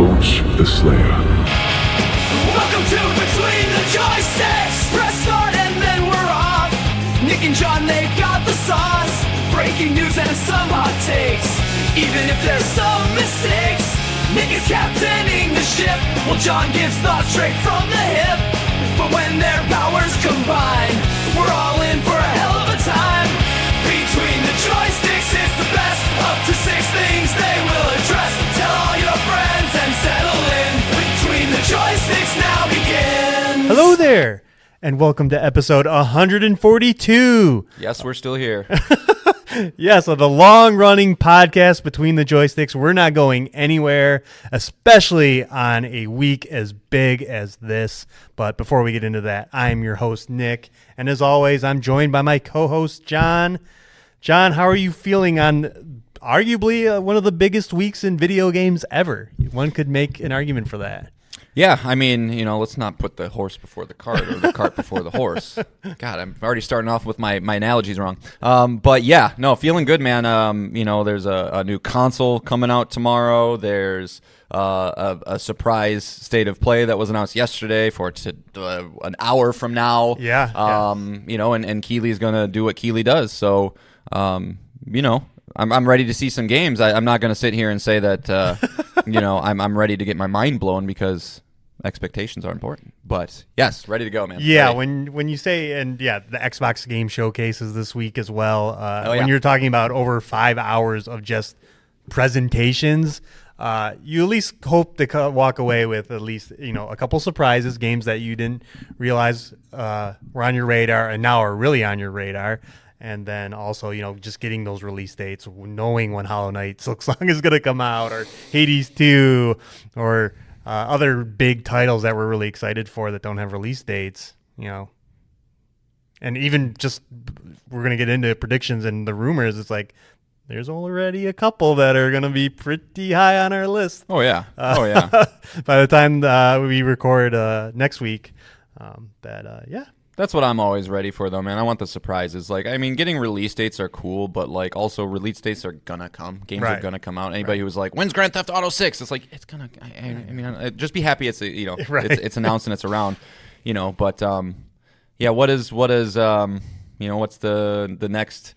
Approach the Slayer. Welcome to Between the Joysticks. Press start and then we're off. Nick and John, they've got the sauce. Breaking news and some hot takes. Even if there's some mistakes, Nick is captaining the ship, while John gives thoughts straight from the hip. But when their powers combine, we're all in for a hell of a time. Between the Joysticks, it's the best. Up to 6 things they will address. Tell all your friends and settle in. Between the Joysticks now begins. Hello there, and welcome to episode 142. Yes, we're still here. Yes, of the long-running podcast Between the Joysticks. We're not going anywhere, especially on a week as big as this. But before we get into that, I'm your host, Nick. And as always, I'm joined by my co-host, John. John, how are you feeling on arguably one of the biggest weeks in video games ever? One could make an argument for that. Yeah, I mean, let's not put the horse before the cart or the cart before the horse. God, I'm already starting off with my analogies wrong. But yeah, no, feeling good, man. There's a new console coming out tomorrow. There's a surprise state of play that was announced yesterday for an hour from now. Yeah. And Keeley's going to do what Keeley does. So, I'm ready to see some games. I'm not going to sit here and say that, I'm ready to get my mind blown because expectations are important. But yes, ready to go, man. Yeah, ready. when you say, and yeah, the Xbox Game Showcase is this week as well. Yeah. When you're talking about over 5 hours of just presentations, you at least hope to walk away with at least, a couple surprises, games that you didn't realize were on your radar and now are really on your radar. And then also, just getting those release dates, knowing when Hollow Knight Silksong is going to come out, or Hades 2, or other big titles that we're really excited for that don't have release dates, And even just, we're going to get into predictions and the rumors. It's like, there's already a couple that are going to be pretty high on our list. Oh, yeah. By the time we record next week, yeah. That's what I'm always ready for, though, man. I want the surprises. Getting release dates are cool, but, also release dates are gonna come. Games are gonna come out. Anybody who was like, when's Grand Theft Auto 6? It's like, it's gonna, just be happy it's, Right. it's announced and it's around, but, what is, what's the next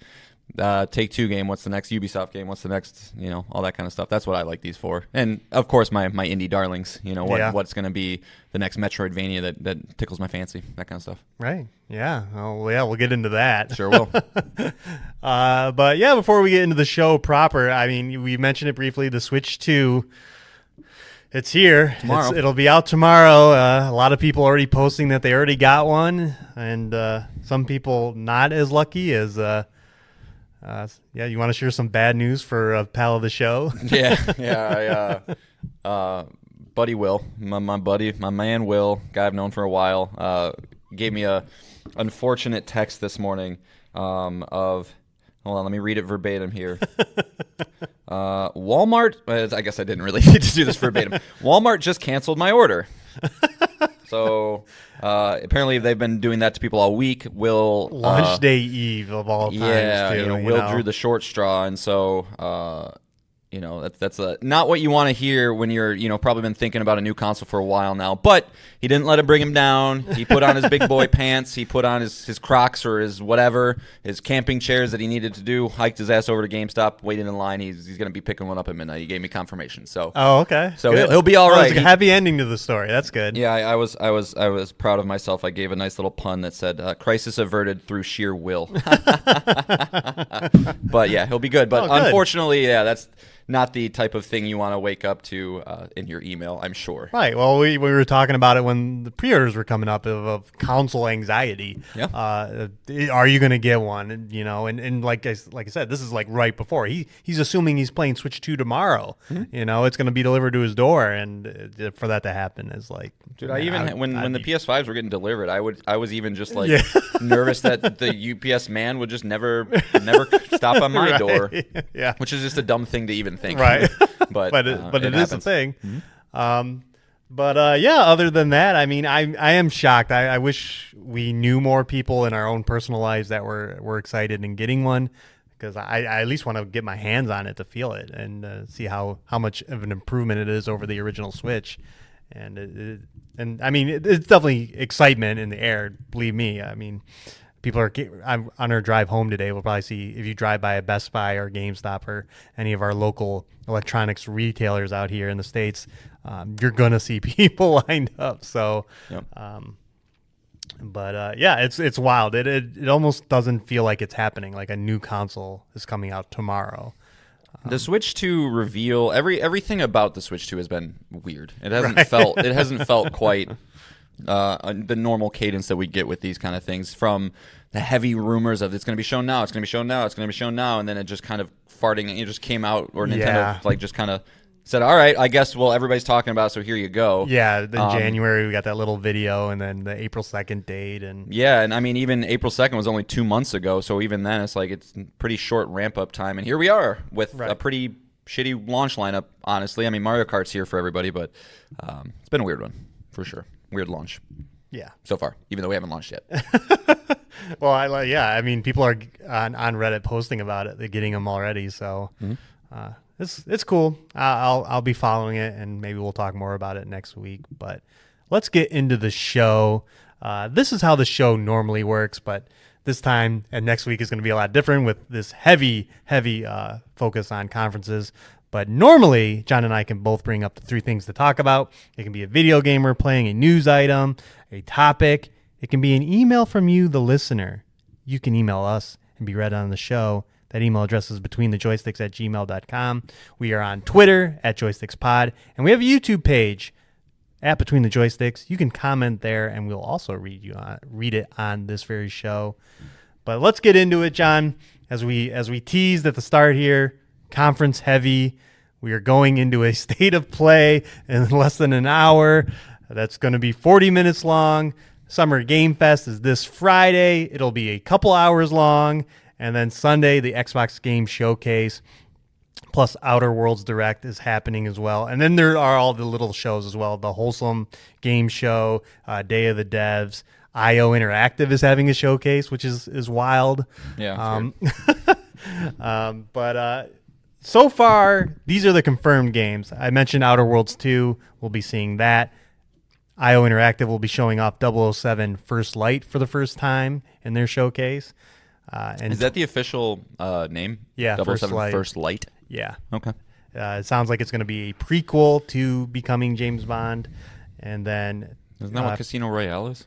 Take-Two game? What's the next Ubisoft game? What's the next, all that kind of stuff. That's what I like these for. And, of course, my indie darlings, what's going to be the next Metroidvania that tickles my fancy, that kind of stuff. Right. Yeah. Oh, yeah, we'll get into that. Sure will. But, yeah, before we get into the show proper, we mentioned it briefly, the Switch 2. It's here. Tomorrow. It'll be out tomorrow. A lot of people already posting that they already got one, and some people not as lucky as... you want to share some bad news for a pal of the show? Buddy Will, my buddy, my man Will, guy I've known for a while, gave me a unfortunate text this morning hold on, let me read it verbatim here. Walmart, I guess I didn't really need to do this verbatim. Walmart just canceled my order. So apparently they've been doing that to people all week. Will Launch day eve of all times. Too, Will drew the short straw, and so that's not what you want to hear when you're probably been thinking about a new console for a while now. But he didn't let it bring him down. He put on his big boy pants. He put on his Crocs or his whatever, his camping chairs that he needed to do. Hiked his ass over to GameStop, waited in line. He's going to be picking one up at midnight. He gave me confirmation. So okay. So he'll be all right. It's a happy ending to the story. That's good. Yeah, I was proud of myself. I gave a nice little pun that said "crisis averted through sheer will." But yeah, he'll be good. But unfortunately, yeah, that's not the type of thing you want to wake up to in your email, I'm sure. Right. Well, we were talking about it when the pre-orders were coming up of console anxiety. Yeah. Are you going to get one? And like I said, this is like right before. He's assuming he's playing Switch 2 tomorrow. Mm-hmm. It's going to be delivered to his door, and for that to happen is like... Dude, when the PS5s were getting delivered, I was even just like nervous that the UPS man would just never stop on my door. Yeah. Which is just a dumb thing to even think. Right. but it is a thing. Mm-hmm. Other than that, I am shocked. I wish we knew more people in our own personal lives that were excited in getting one, because I at least want to get my hands on it to feel it and see how much of an improvement it is over the original Switch. And I mean, it's definitely excitement in the air. Believe me. I mean, people are on our drive home today. We'll probably see, if you drive by a Best Buy or GameStop or any of our local electronics retailers out here in the States, you're gonna see people lined up. So, Yep. But yeah, it's wild. It almost doesn't feel like it's happening. Like a new console is coming out tomorrow. The Switch 2 reveal, everything about the Switch 2 has been weird. It hasn't felt quite the normal cadence that we get with these kind of things, from the heavy rumors of it's going to be shown now, it's going to be shown now, it's going to be shown now, and then it just kind of it just came out, or Nintendo like just kind of said, all right, I guess, well, everybody's talking about it, so here you go. Yeah, in January we got that little video, and then the April 2nd date. Yeah, and I mean, even April 2nd was only 2 months ago, so even then it's like it's pretty short ramp-up time, and here we are with a pretty shitty launch lineup, honestly. I mean, Mario Kart's here for everybody, but it's been a weird one, for sure. Weird launch. Yeah. So far, even though we haven't launched yet. Well, I mean, people are on Reddit posting about it. They're getting them already, so it's cool. I'll be following it, and maybe we'll talk more about it next week. But let's get into the show. This is how the show normally works, but this time and next week is going to be a lot different with this heavy focus on conferences. But normally, John and I can both bring up the three things to talk about. It can be a video gamer playing a news item, a topic. It can be an email from you, the listener. You can email us and be read on the show. That email address is betweenthejoysticks@gmail.com. We are on Twitter @joystickspod, and we have a YouTube page at Between the Joysticks. You can comment there, and we'll also read it on this very show. But let's get into it, John. As we teased at the start here, conference heavy. We are going into a state of play in less than an hour. That's going to be 40 minutes long. Summer Game Fest is this Friday. It'll be a couple hours long. And then Sunday, the Xbox Game Showcase plus Outer Worlds Direct is happening as well. And then there are all the little shows as well. The Wholesome Game Show, Day of the Devs. IO Interactive is having a showcase, which is wild. Yeah. But so far, these are the confirmed games. I mentioned Outer Worlds 2. We'll be seeing that. IO Interactive will be showing off 007 First Light for the first time in their showcase. And is that the official name? Yeah, 007 First Light. Yeah. Okay. It sounds like it's going to be a prequel to becoming James Bond. And then... Isn't that what Casino Royale is?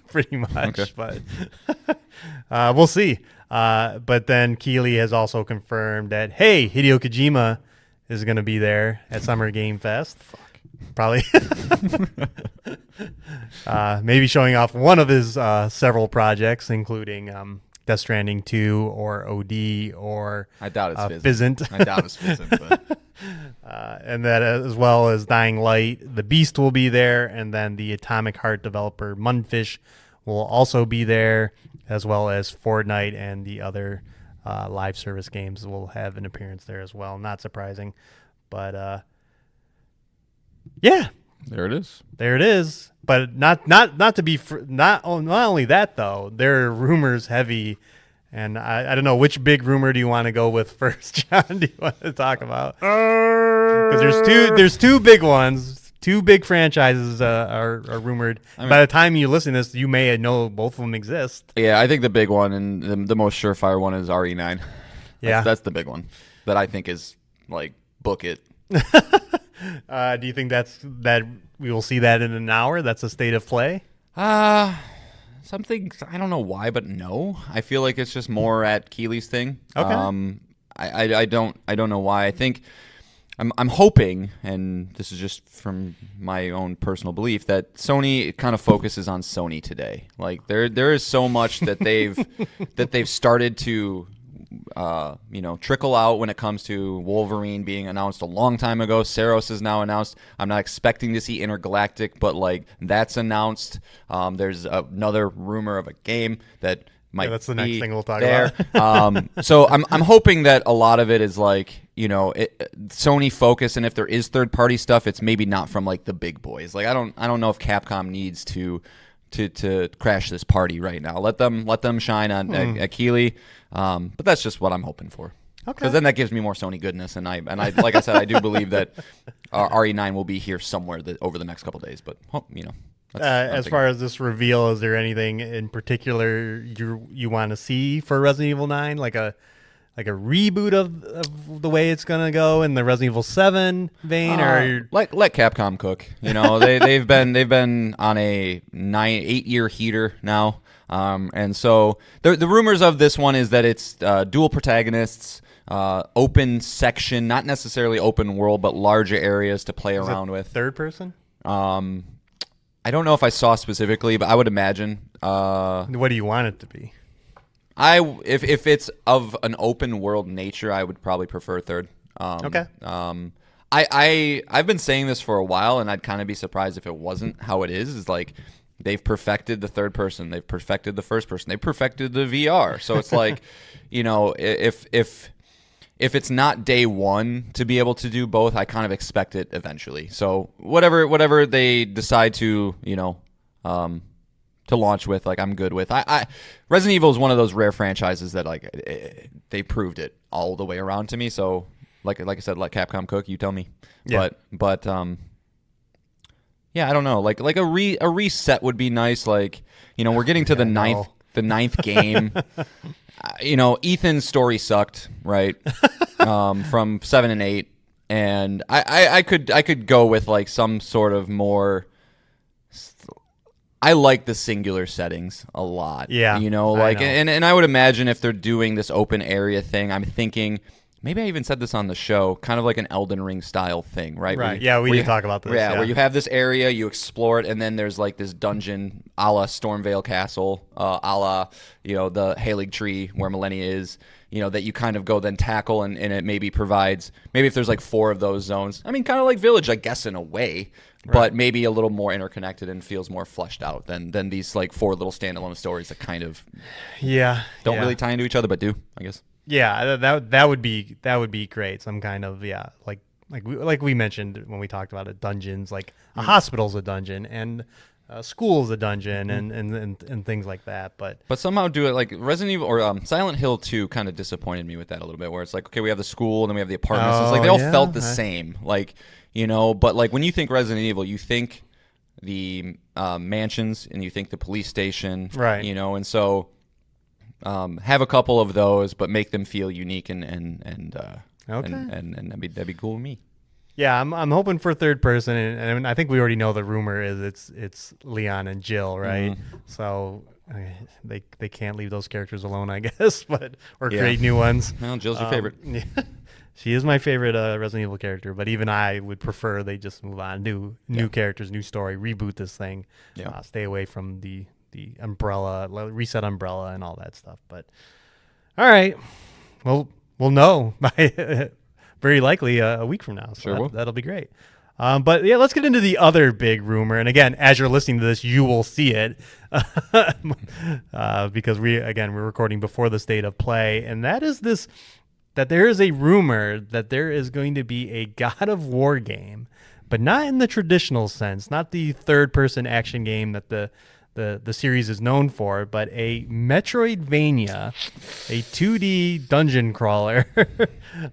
Pretty much. Okay. But we'll see. But then Keighley has also confirmed that, hey, Hideo Kojima is going to be there at Summer Game Fest. Probably. Maybe showing off one of his several projects, including Death Stranding 2 or OD or I doubt it's Fizzant. I doubt it's Fizzant. But. And that as well as Dying Light. The Beast will be there, and then the Atomic Heart developer Mundfish will also be there, as well as Fortnite and the other live service games will have an appearance there as well. Not surprising. But yeah. There it is. There it is. But not to be not only that though. There are rumors heavy, and I don't know, which big rumor do you want to go with first, John? Do you want to talk about? Because there's two big ones. Two big franchises are rumored. I mean, by the time you listen to this, you may know both of them exist. Yeah, I think the big one and the most surefire one is RE9. That's the big one that I think is like book it. Do you think that we will see that in an hour? That's a state of play? Something, I don't know why, but no. I feel like it's just more at Keighley's thing. Okay. I don't know why. I think I'm hoping, and this is just from my own personal belief, that Sony kind of focuses on Sony today. Like there is so much that they've started to trickle out when it comes to Wolverine being announced a long time ago. Saros is now announced. I'm not expecting to see Intergalactic, but like that's announced. There's another rumor of a game that might that's the be next thing we'll talk there. about. So I'm hoping that a lot of it is like, Sony focus, and if there is third party stuff, it's maybe not from like the big boys. Like I don't know if Capcom needs to to crash this party right now. Let them shine on at Keighley. But that's just what I'm hoping for. Okay. Because then that gives me more Sony goodness, and I like I said, I do believe that RE9 will be here somewhere over the next couple days. But as far as this reveal, is there anything in particular you want to see for Resident Evil 9, like a reboot of the way it's gonna go in the Resident Evil 7 vein, or let Capcom cook? They've been on a 8-year heater now, and so the rumors of this one is that it's dual protagonists. Open section, not necessarily open world, but larger areas to play around with. Third person? I don't know if I saw specifically, but I would imagine. What do you want it to be? If it's of an open world nature, I would probably prefer third. Okay. I've been saying this for a while, and I'd kind of be surprised if it wasn't how it is. Is like they've perfected the third person, they've perfected the first person, they've perfected the VR. So it's like, if it's not day one to be able to do both, I kind of expect it eventually. So whatever they decide to launch with, like, I'm good with. Resident Evil is one of those rare franchises that they proved it all the way around to me. So like I said, let Capcom cook. You tell me. Yeah. But yeah, I don't know. Like a reset would be nice. Like, we're getting to the ninth game. Ethan's story sucked, right? From 7 and 8, and I could go with like some sort of more. I like the singular settings a lot. Yeah, and I would imagine if they're doing this open area thing, I'm thinking. Maybe I even said this on the show, kind of like an Elden Ring style thing, right? Right. We did talk about this. Yeah, where you have this area, you explore it, and then there's like this dungeon a la Stormvale Castle, a la, the Halig Tree where Millennia is, that you kind of go then tackle, and it maybe provides, maybe if there's like 4 of those zones. I mean, kind of like Village, I guess, in a way, but maybe a little more interconnected and feels more fleshed out than these like 4 little standalone stories that kind of don't really tie into each other, but do, I guess. Yeah, that would be great. Some kind of like we mentioned when we talked about it, dungeons, like a hospital's a dungeon and a school's a dungeon and things like that. But somehow do it like Resident Evil or Silent Hill 2 kind of disappointed me with that a little bit, where it's like, okay, we have the school and then we have the apartments. It's like they all felt the same, like, but like when you think Resident Evil, you think the mansions and you think the police station, right? And so. Have a couple of those, but make them feel unique and that'd be cool with me. Yeah, I'm hoping for third person, and I think we already know the rumor is it's Leon and Jill, right? Mm-hmm. So they can't leave those characters alone, I guess, or create new ones. Well, Jill's your favorite. Yeah, she is my favorite Resident Evil character, but even I would prefer they just move on, new characters, new story, reboot this thing, stay away from the Umbrella, reset Umbrella, and all that stuff. But all right, well, we'll know by very likely a week from now. So sure, that'll be great. But yeah, let's get into the other big rumor. And again, as you're listening to this, you will see it because we're recording before the state of play, and that is that there is a rumor that there is going to be a God of War game, but not in the traditional sense, not the third-person action game that the series is known for, but a Metroidvania, a 2D dungeon crawler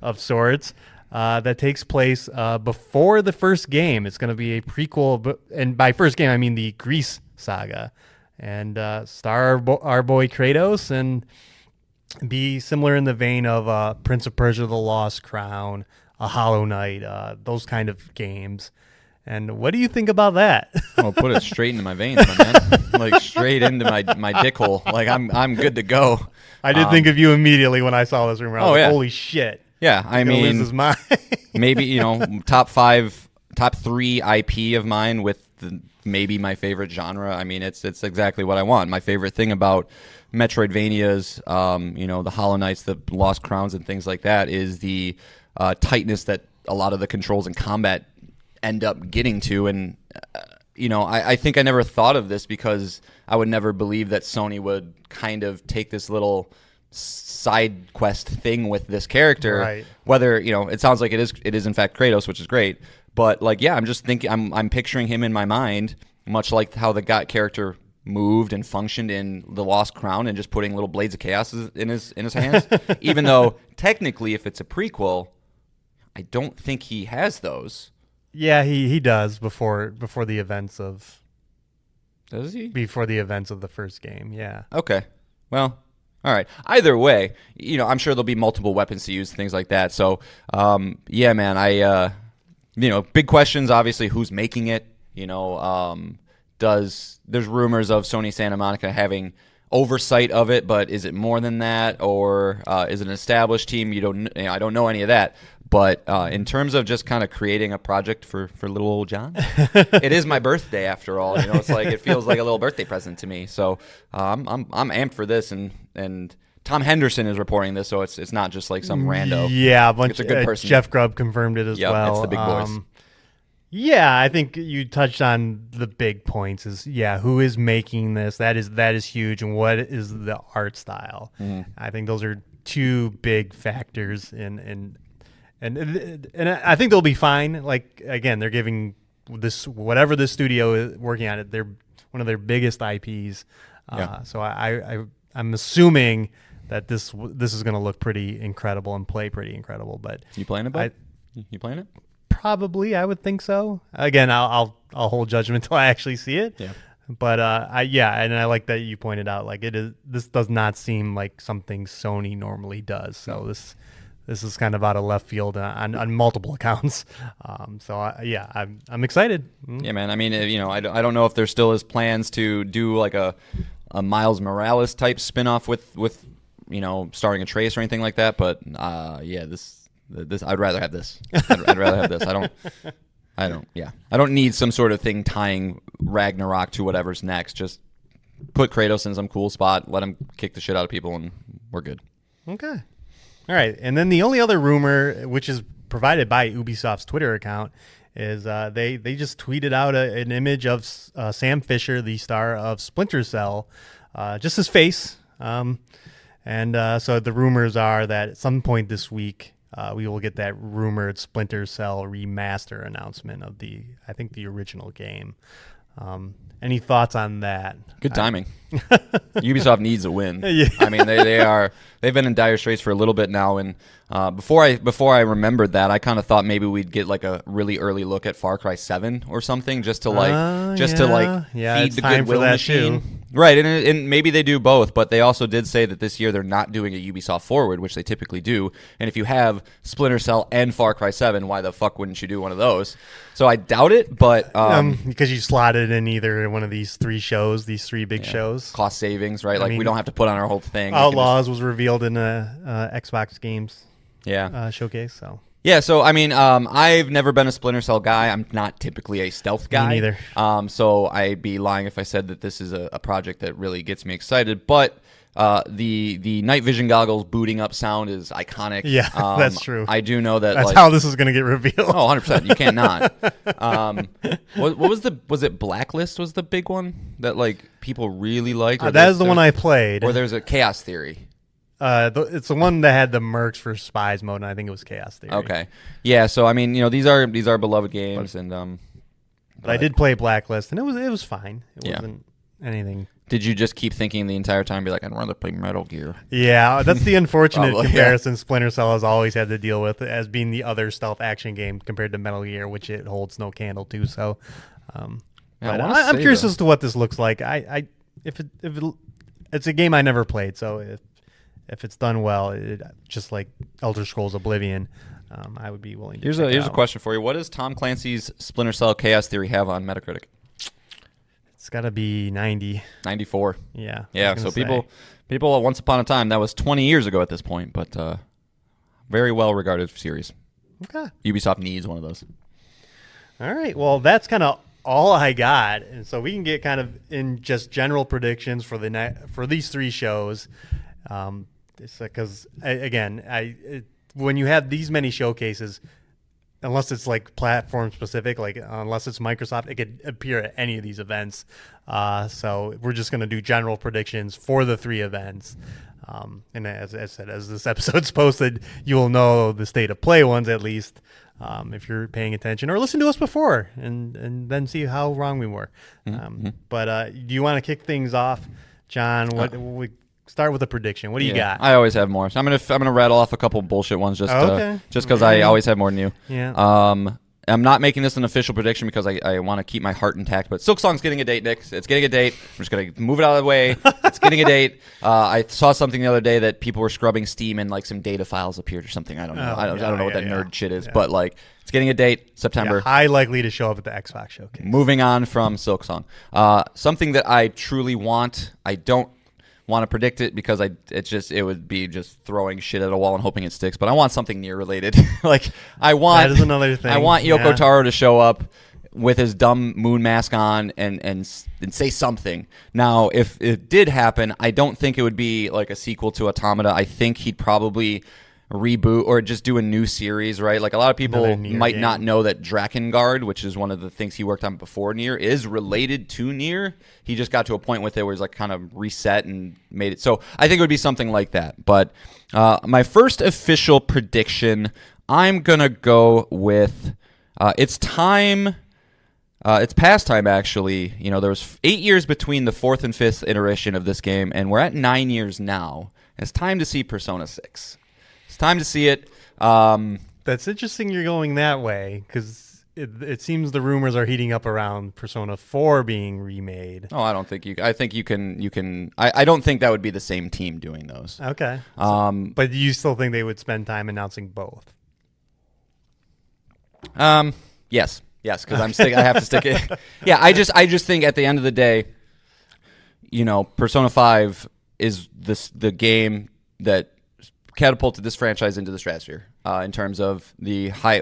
of sorts that takes place before the first game. It's going to be a prequel, and by first game I mean the Greece saga, and star our boy Kratos, and be similar in the vein of Prince of Persia: The Lost Crown, a Hollow Knight, those kind of games. And what do you think about that? I'll put it straight into my veins, my man. Like straight into my dick hole. Like I'm good to go. I did think of you immediately when I saw this rumor. I was like, holy shit. Yeah, I mean, lose his mind. Maybe, top 3 IP of mine with maybe my favorite genre. I mean, it's exactly what I want. My favorite thing about Metroidvanias, the Hollow Knights, the Lost Crowns, and things like that is the tightness that a lot of the controls in combat end up getting to. And I think I never thought of this because I would never believe that Sony would kind of take this little side quest thing with this character, right? Whether it sounds like it is in fact Kratos, which is great, but I'm just thinking, I'm picturing him in my mind much like how the character moved and functioned in the Lost Crown and just putting little blades of chaos in his hands. Even though technically, if it's a prequel, I don't think he has those. Yeah, he does before the events of Does he? before the events of the first game. Yeah. Okay. Well, all right. Either way, I'm sure there'll be multiple weapons to use, things like that. So, yeah, man, big questions, obviously, who's making it? There's rumors of Sony Santa Monica having oversight of it, but is it more than that, or is it an established team? I don't know any of that. But in terms of just kind of creating a project for little old John, it is my birthday after all. It's like it feels like a little birthday present to me. So I'm amped for this, and Tom Henderson is reporting this, so it's not just like some rando. Yeah, It's a good person. Jeff Grubb confirmed it as Yep, well. it's the big boys. Yeah, I think you touched on the big points. Who is making this? That is huge, and what is the art style? I think those are two big factors and I think they'll be fine. Like, again, they're giving this whatever the studio is working on it. They're one of their biggest IPs. So I'm assuming that this is going to look pretty incredible and play pretty incredible. But You playing it, bud? You playing it? probably I would think so. Again, I'll hold judgment until I actually see it. Yeah. But and I like that you pointed out, like, this does not seem like something Sony normally does. So this is kind of out of left field on multiple accounts. I'm excited. Yeah, man. I mean, I don't know if there still is plans to do like a Miles Morales type spinoff with starring a Trace or anything like that. But this I'd rather have this. I'd rather have this. I don't need some sort of thing tying Ragnarok to whatever's next. Just put Kratos in some cool spot, let him kick the shit out of people, and we're good. Okay. All right. And then the only other rumor, which is provided by Ubisoft's Twitter account, is they just tweeted out an image of Sam Fisher, the star of Splinter Cell, just his face. So the rumors are that at some point this week, we will get that rumored Splinter Cell remaster announcement of the original game. Any thoughts on that? Good timing. Ubisoft needs a win. Yeah. I mean, they've been in dire straits for a little bit now, and before I remembered that, I kind of thought maybe we'd get like a really early look at Far Cry 7 or something, just to feed the goodwill machine. Too. Right, and maybe they do both, but they also did say that this year they're not doing a Ubisoft Forward, which they typically do. And if you have Splinter Cell and Far Cry 7, why the fuck wouldn't you do one of those? So I doubt it, but because you slotted in either one of these three big shows. Cost savings, right? Like, we don't have to put on our whole thing. Outlaws was revealed in a Xbox Games showcase. So yeah, so I mean, I've never been a Splinter Cell guy. I'm not typically a stealth guy. Me neither. So I'd be lying if I said that this is a project that really gets me excited. But the night vision goggles booting up sound is iconic. Yeah, that's true. I do know that. That's how this is going to get revealed. Oh, 100%. You can't not. What was it Blacklist was the big one that like people really liked? That is the one I played. Or there's a Chaos Theory. It's the one that had the mercs for spies mode, and I think it was Chaos Theory. Okay, yeah. So I mean, these are beloved games, but I did play Blacklist, and it was fine. It wasn't anything. Did you just keep thinking the entire time, be like, I'd rather play Metal Gear? Yeah, that's the unfortunate Probably, comparison Splinter Cell has always had to deal with as being the other stealth action game compared to Metal Gear, which it holds no candle to. So, I'm curious as to what this looks like. If it's a game I never played, so if it's done well, just like Elder Scrolls Oblivion, I would be willing to. Here's a question for you: what does Tom Clancy's Splinter Cell Chaos Theory have on Metacritic? It's got to be 90. 94. Yeah. Yeah. So people once upon a time, that was 20 years ago at this point, but very well regarded series. Okay. Ubisoft needs one of those. All right. Well, that's kind of all I got, and so we can get kind of in just general predictions for for these three shows. Because again, when you have these many showcases, unless it's like platform specific, like unless it's Microsoft, it could appear at any of these events. So we're just going to do general predictions for the 3 events. And as I said, as this episode's posted, you will know the state of play ones at least, if you're paying attention, or listen to us before and then see how wrong we were. But do you want to kick things off, John? We start with a prediction. What do you got? I always have more, so I'm gonna rattle off a couple bullshit ones just because I always have more than you. Yeah. I'm not making this an official prediction because I want to keep my heart intact. But Silksong's getting a date, Nick. It's getting a date. I'm just going to move it out of the way. It's getting a date. I saw something the other day that people were scrubbing Steam and like some data files appeared or something. I don't know. I don't know what that nerd shit is. Yeah. But like it's getting a date, September. Yeah, high likely to show up at the Xbox showcase. Moving on from Silksong. Something that I truly want. I don't want to predict it because it would be just throwing shit at a wall and hoping it sticks. But I want something near related. Like that is another thing. I want Yoko Taro to show up with his dumb moon mask on and say something. Now, if it did happen, I don't think it would be like a sequel to Automata. I think he'd probably reboot or just do a new series, right? Like a lot of people might not know that Drakengard, which is one of the things he worked on before Nier, is related to Nier. He just got to a point with it where he's like kind of reset and made it. So I think it would be something like that. But my first official prediction, I'm gonna go with it's time. It's past time, actually. You know, there was 8 years between the 4th and 5th iteration of this game, and we're at 9 years now. It's time to see Persona 6. It's time to see it. That's interesting you're going that way, because it seems the rumors are heating up around Persona 4 being remade. Oh, I don't think I think you can. I don't think that would be the same team doing those. Okay. But you still think they would spend time announcing both? Yes. Yes, because I have to stick it. Yeah, I just think at the end of the day, you know, Persona 5 is the game that catapulted this franchise into the stratosphere in terms of the high,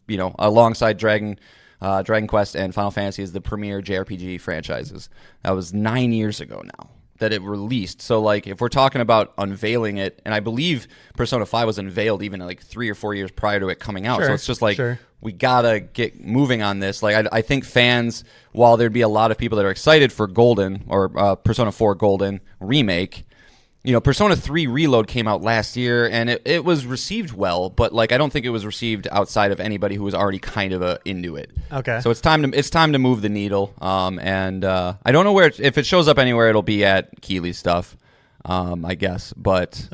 you know, alongside Dragon Quest and Final Fantasy as the premier JRPG franchises. That was 9 years ago now that it released. So like if we're talking about unveiling it, and I believe Persona 5 was unveiled even like 3 or 4 years prior to it coming out. So it's just like we gotta get moving on this. Like I think fans, while there'd be a lot of people that are excited for Golden or Persona 4 Golden remake, you know, Persona 3 Reload came out last year, and it was received well, but like I don't think it was received outside of anybody who was already kind of into it. Okay. So it's time to move the needle. And I don't know if it shows up anywhere, it'll be at Keighley stuff, I guess. But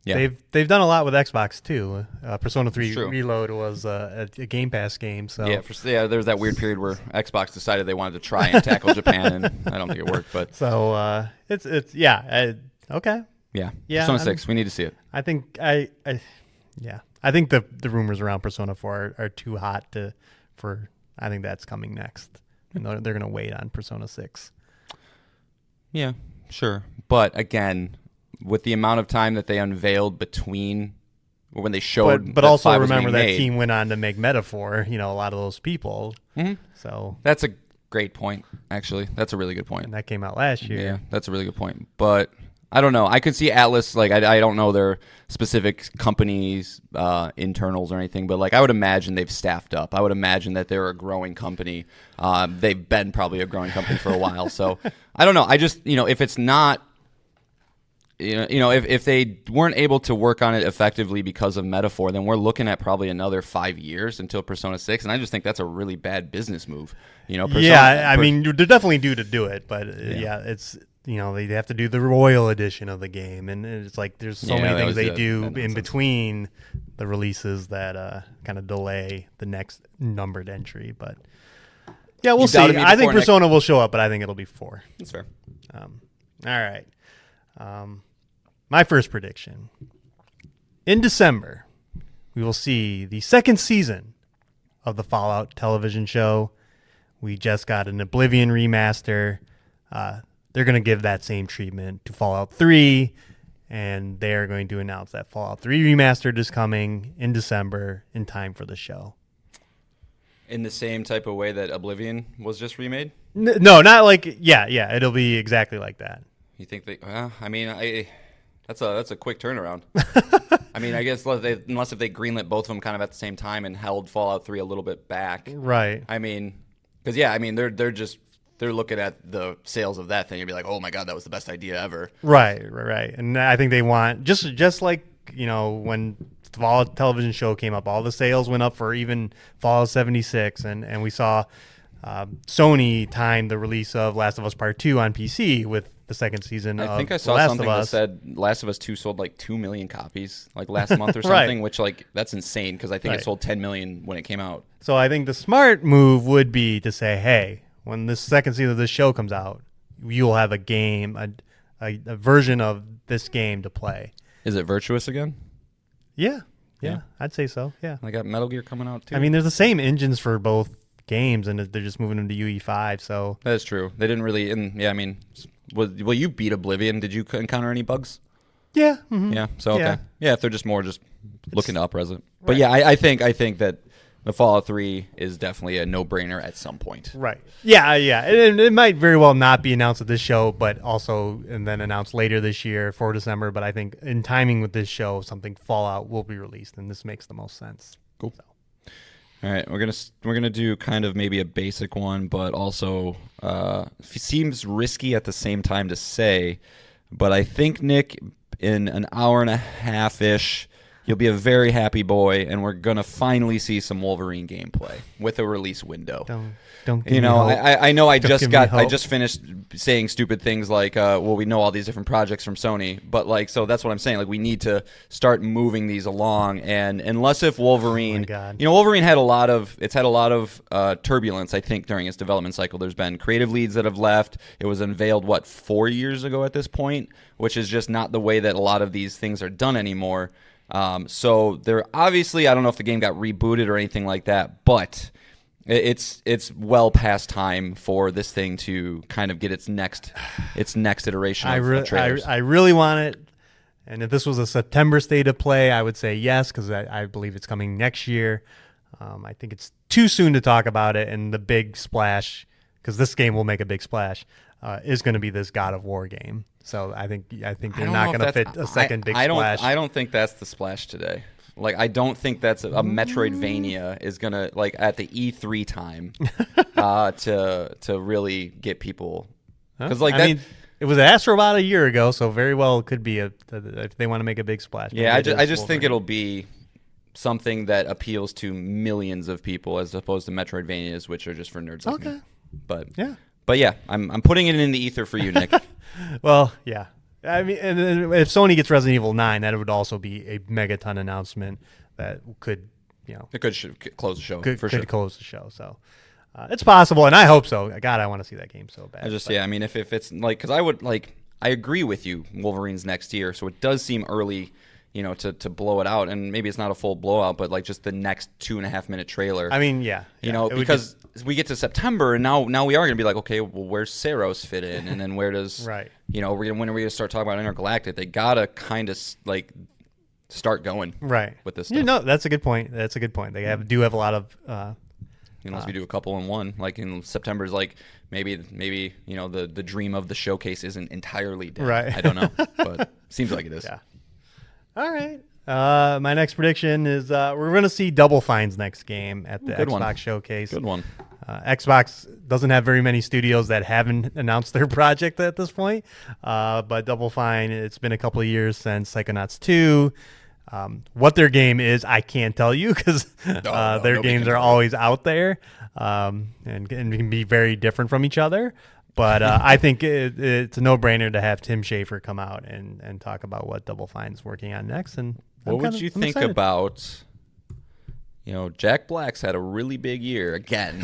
yeah, they've done a lot with Xbox too. Persona 3 Reload was a Game Pass game. So there was that weird period where Xbox decided they wanted to try and tackle Japan, and I don't think it worked. But so it's okay. Yeah. Persona 6. We need to see it. I think I think the rumors around Persona 4 are too hot for. I think that's coming next, and they're going to wait on Persona 6. Yeah, sure. But again, with the amount of time that they unveiled between when they showed, but also remember that team went on to make Metaphor. You know, a lot of those people. Mm-hmm. So that's a great point. Actually, that's a really good point. And that came out last year. Yeah, that's a really good point. But I don't know. I could see Atlas, like, I don't know their specific companies' internals or anything, but, like, I would imagine they've staffed up. I would imagine that they're a growing company. They've been probably a growing company for a while. So, I don't know. I just, you know, if it's not, you know, if they weren't able to work on it effectively because of Metaphor, then we're looking at probably another 5 years until Persona 6, and I just think that's a really bad business move. You know, I mean, they're definitely due to do it, but, it's... You know, they have to do the Royal Edition of the game, and it's like there's so many things they do in between the releases that kind of delay the next numbered entry. But yeah, we'll see. I think Persona will show up, but I think it'll be 4. That's fair. All right. My first prediction: in December, we will see the second season of the Fallout television show. We just got an Oblivion remaster. They're going to give that same treatment to Fallout 3, and they're going to announce that Fallout 3 Remastered is coming in December in time for the show. In the same type of way that Oblivion was just remade? No, not like, yeah, it'll be exactly like that. You think they, I mean, that's a quick turnaround. I mean, I guess unless if they greenlit both of them kind of at the same time and held Fallout 3 a little bit back. Right. I mean, because yeah, I mean they're looking at the sales of that thing and be like, oh my god, that was the best idea ever. Right. And I think they want just like when the Fallout television show came up, all the sales went up for even Fallout 76, and we saw Sony time the release of Last of Us Part 2 on PC with the second season. I think I The saw Last something of that Us. said Last of Us 2 sold like 2 million copies like last month or something, which like that's insane because I think it Right. sold 10 million when it came out. So I think the smart move would be to say, hey, when this second season of this show comes out, you'll have a game, a version of this game to play. Is it Virtuous again? Yeah, Yeah. I'd say so. Yeah. I got Metal Gear coming out too. I mean, there's the same engines for both games, and they're just moving them to UE5. So that is true. They didn't really. And yeah, I mean, well, you beat Oblivion. Did you encounter any bugs? yeah, mhm. Yeah. So okay. Yeah. Yeah, if they're just looking to up-res it. But yeah, I think that the Fallout 3 is definitely a no-brainer at some point. Right. Yeah. It might very well not be announced at this show, but also and then announced later this year for December. But I think in timing with this show, something Fallout will be released, and this makes the most sense. Cool. All right, we're gonna do kind of maybe a basic one, but also seems risky at the same time to say. But I think Nick, in an hour and a half ish, you'll be a very happy boy, and we're gonna finally see some Wolverine gameplay with a release window. Don't give You me know, hope. I know I Don't just give me I hope. just finished saying stupid things like, well, we know all these different projects from Sony, but like, so that's what I'm saying. Like, we need to start moving these along, and unless if Wolverine, God. Wolverine had a lot of turbulence, I think, during its development cycle. There's been creative leads that have left. It was unveiled 4 years ago at this point, which is just not the way that a lot of these things are done anymore. So there obviously, I don't know if the game got rebooted or anything like that, but it's well past time for this thing to kind of get its next iteration of trailers. I really want it. And if this was a September state of play, I would say yes, because I believe it's coming next year. I think it's too soon to talk about it. And the big splash, because this game will make a big splash, is going to be this God of War game. So I think they're don't not know if going to fit that's- a second big I splash. I don't think that's the splash today. Like, I don't think that's a Metroidvania is gonna, like, at the E3 time to really get people, because like I mean, it was Astrobot a year ago, so very well it could be if they want to make a big splash. yeah, Maybe it I is just think Wolverine. it'll be something that appeals to millions of people as opposed to Metroidvanias, which are just for nerds like me. Okay. But yeah, I'm putting it in the ether for you, Nick. Well, yeah. I mean, and then if Sony gets Resident Evil 9, that would also be a megaton announcement that could, It could close the show for sure. could close the show. So it's possible, and I hope so. God, I want to see that game so bad. I mean, if it's like, because I agree with you, Wolverine's next year, so it does seem early, to blow it out, and maybe it's not a full blowout, but like just the next 2.5 minute trailer. I mean, yeah. it would because we get to September, and now we are going to be like, okay, well, where's Saros fit in, and then where does Right. when are we going to start talking about Intergalactic? They gotta kind of like start going right with this stuff. that's a good point. They do have a lot of. Unless we do a couple in one, like in September's, like maybe the dream of the showcase isn't entirely dead. Right. I don't know, but seems like it is. Yeah. All right. My next prediction is we're going to see Double Fine's next game at the Good Xbox one. showcase. Good one. Xbox doesn't have very many studios that haven't announced their project at this point. But Double Fine, it's been a couple of years since Psychonauts 2. What their game is, I can't tell you because their nobody games can are tell. always out there and can be very different from each other. But I think it's a no-brainer to have Tim Schafer come out and talk about what Double Fine is working on next. And What would you I'm think excited. about, Jack Black's had a really big year again.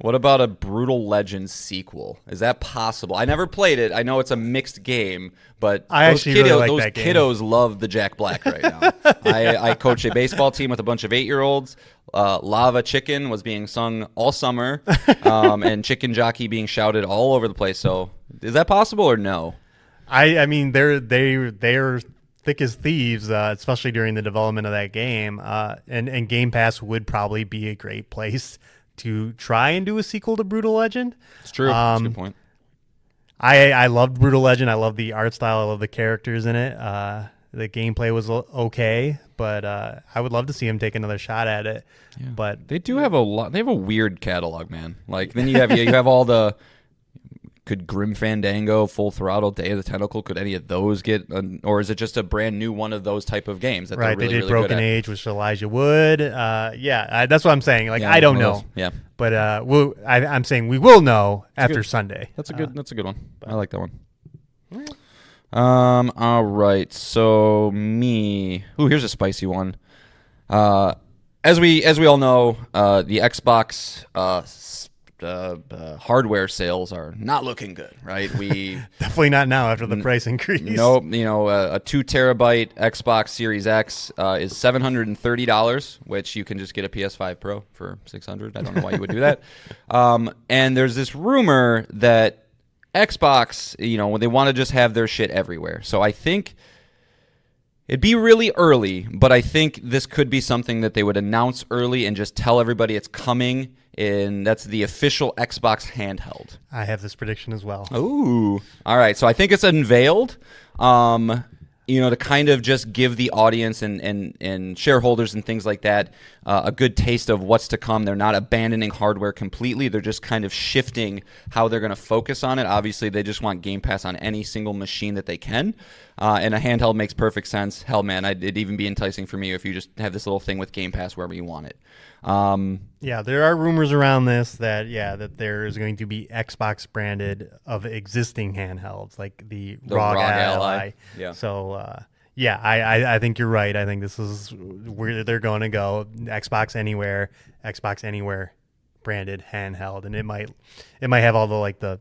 What about a Brutal Legends sequel? Is that possible? I never played it. I know it's a mixed game, but I those actually really like those that game. kiddos love the Jack Black right now. I coach a baseball team with a bunch of 8-year-olds. Lava Chicken was being sung all summer, and Chicken Jockey being shouted all over the place. So is that possible or no? I mean they're thick as thieves, especially during the development of that game. And Game Pass would probably be a great place to try and do a sequel to Brutal Legend. It's true. That's a good point. I loved Brutal Legend. I love the art style. I love the characters in it. The gameplay was okay, but I would love to see him take another shot at it. Yeah. But They do have a lot. They have a weird catalog, man. Like then you have all the. Could Grim Fandango, Full Throttle, Day of the Tentacle, could any of those get, or is it just a brand new one of those type of games that right, they're really, they did really Broken good at? Age with Elijah Wood. That's what I'm saying. Like I don't one of know, those. Yeah, but I'm saying we will know after good- Sunday. that's a good one. I like that one. All right. So here's a spicy one. As we all know, the Xbox hardware sales are not looking good, right? We Definitely not now after the price increase. nope. A 2 terabyte Xbox Series X is $730, which you can just get a PS5 Pro for $600. I don't know why you would do that. And there's this rumor that Xbox, they want to just have their shit everywhere. So I think it'd be really early, but I think this could be something that they would announce early and just tell everybody it's coming. And that's the official Xbox handheld. I have this prediction as well. Ooh. All right. So I think it's unveiled, to kind of just give the audience and shareholders and things like that a good taste of what's to come. They're not abandoning hardware completely. They're just kind of shifting how they're going to focus on it. Obviously, they just want Game Pass on any single machine that they can. And a handheld makes perfect sense. Hell, man, it'd even be enticing for me if you just have this little thing with Game Pass wherever you want it. Yeah, there are rumors around this that there is going to be Xbox branded of existing handhelds, like the ROG Ally. Yeah. So, I think you're right. I think this is where they're going to go. Xbox Anywhere branded handheld, and it might have all the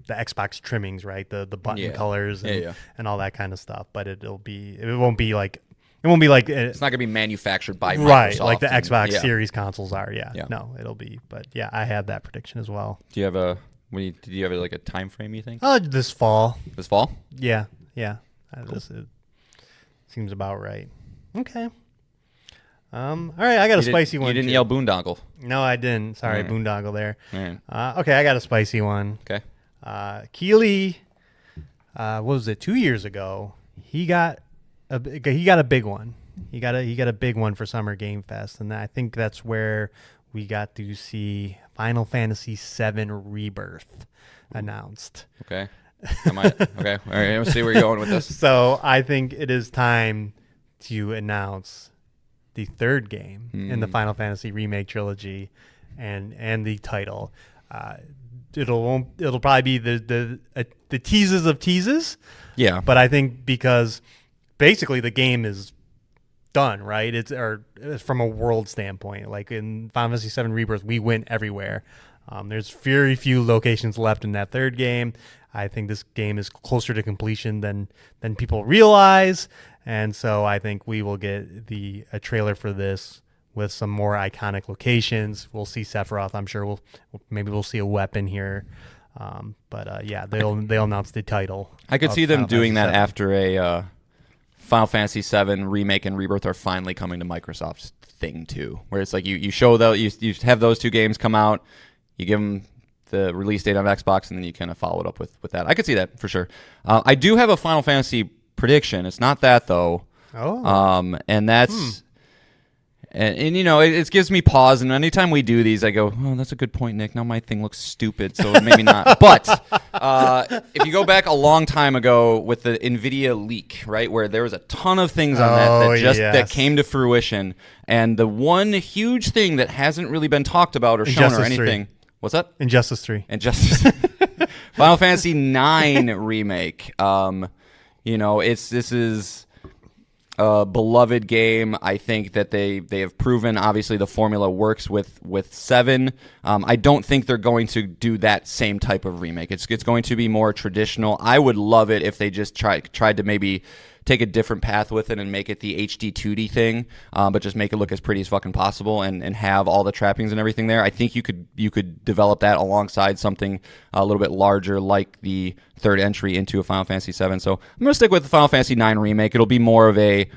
Xbox trimmings, right? The button colors and all that kind of stuff. But it won't be like It's not going to be manufactured by Microsoft. Right, like the and- Xbox yeah. Series consoles are. Yeah. Yeah. No, it'll be. But yeah, I have that prediction as well. Do you have a like a time frame? You think This fall. this fall? Yeah. This seems about right. Okay. All right, I got a spicy one. You didn't too. yell boondoggle. No, I didn't. Sorry, All right. boondoggle there. All right. Okay, I got a spicy one. Okay. Keeley, what was it? 2 years ago, he got a big one. He got a big one for Summer Game Fest, and I think that's where we got to see Final Fantasy VII Rebirth announced. Okay. Okay. All right. Let's see where you're going with this. So I think it is time to announce the third game in the Final Fantasy Remake trilogy, and the title. It'll probably be the teases of teases. Yeah. But I think because basically the game is done, right? It's from a world standpoint. Like in Final Fantasy VII Rebirth, we went everywhere. There's very few locations left in that third game. I think this game is closer to completion than people realize, and so I think we will get a trailer for this with some more iconic locations. We'll see Sephiroth. I'm sure we'll see a weapon here. They'll announce the title. I could of see them Final doing Fantasy that after a Final Fantasy VII Remake and Rebirth are finally coming to Microsoft's thing too, where it's like you show you have those two games come out, you give them the release date on Xbox, and then you kind of follow it up with that. I could see that for sure. I do have a Final Fantasy prediction. It's not that though. Oh. And that's and it gives me pause. And anytime we do these, I go, "Oh, that's a good point, Nick. Now my thing looks stupid, so maybe not." But if you go back a long time ago with the NVIDIA leak, right, where there was a ton of things on that came to fruition, and the one huge thing that hasn't really been talked about or shown or anything. What's that? Injustice 3. Final Fantasy 9 remake. This is a beloved game. I think that they have proven obviously the formula works with 7. I don't think they're going to do that same type of remake. It's going to be more traditional. I would love it if they just tried to maybe take a different path with it and make it the HD 2D thing, but just make it look as pretty as fucking possible and have all the trappings and everything there. I think you could develop that alongside something a little bit larger like the third entry into a Final Fantasy VII. So I'm going to stick with the Final Fantasy IX remake. It'll be more of it